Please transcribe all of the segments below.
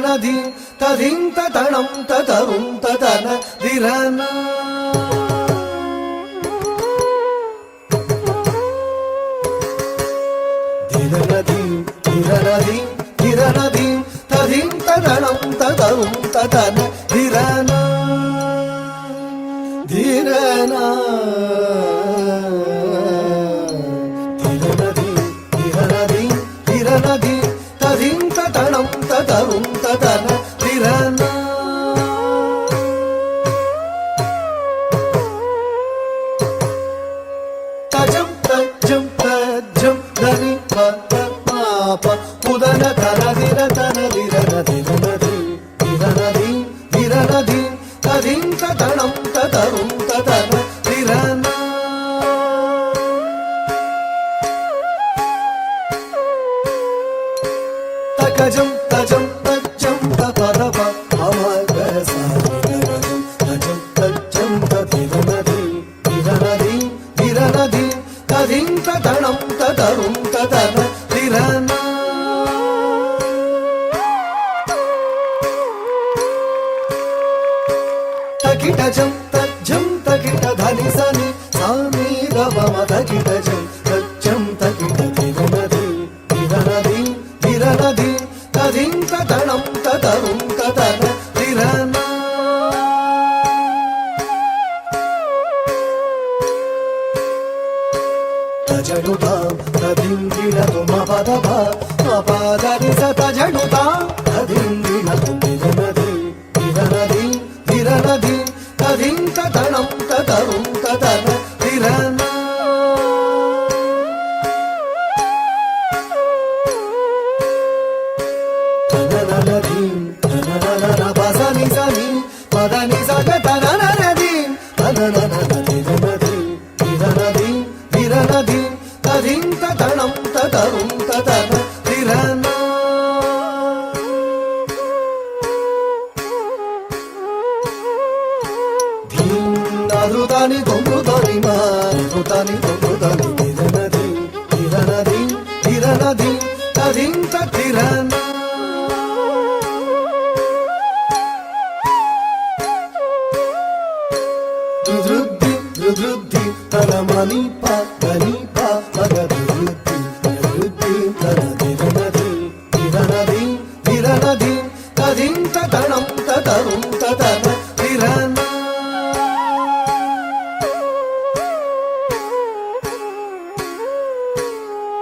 ధిరనధి తధింత తణం తతరుం తతన ధిరన ధిరనధి ధిరనధి ధిరనధి తధింత తణం తతరుం తతన ధిరన ధిరన ధిరనధి తధింత తణం తతరుం తతన ధిరన తజం తజ్జం తజ్జం ధని పద మాప ఉదన ధన ధిర తన ధిరన ధిరనధి ధిరనధి ధిరనధి తధింత తణం తతరుం తతన ధిరన తజం తజం తజ్జం తపరప అమగసాగరం తజం తజ్జం తధిరనధి ధిరనధి ధిరనధి తధింత తణం తతరుం తతన ధిరన తకిటజం తజ్జం తకిట ధని సని సాని రవమ తకిటజం తజ్జం తకిట ధిరనధి ధిరనధి ధిరనధి తధింత తణం తతరుం తతన ధిరన తజడుతాం తధింగిణతు మపదభ మపదని స తజడుతాం తధింగిణతు ధిరనధి ధిరనధి ధిరనధి తధింత తణం తతరుం తతన ధిరన పదని సని పదని సగ తననది తననది ధిరనధి ధిరనధి తధింత తణం తతరుం తతన ధిరన ధీనరుదని తొంగుదని మారుదని తొంగుదని ధిరనధి ధిరనధి ధిరనధి తధింత ధిరన ధృద్ధి ధృద్ధి తనమని పని పగధృద్ధి ధృద్ధి తన ధిరనధి ధిరనధి ధిరనధి తధింత తణం తతరుం తతన ధిరన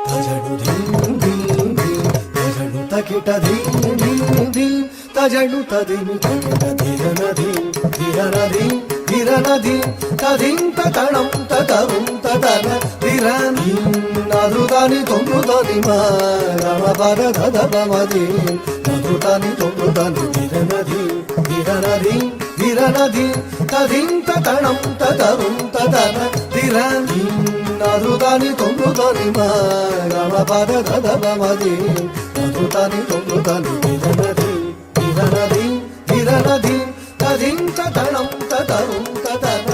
తజడు ధీం ధీం ధీం తజడు తకిట ధీం ధీం ధీం తజడు తదిమి తకిట ధిరనధి ధిరనధి ధిరనధి తధింత తణం తతరుం తతన ధిరన నదుదని తొంగుదని రమ పద ధదపమది నదుదని తొంగుదని ధిరనధి ధిరనధి ధిరనధి తధింత తణం తతరుం తతన ధిరన నదుదని తొంగుదని రమ పద ధదపమది నదుదని తొంగుదని ధిరనధి ధిరనధి ధిరనధి తధింత తణం తతరుం తతన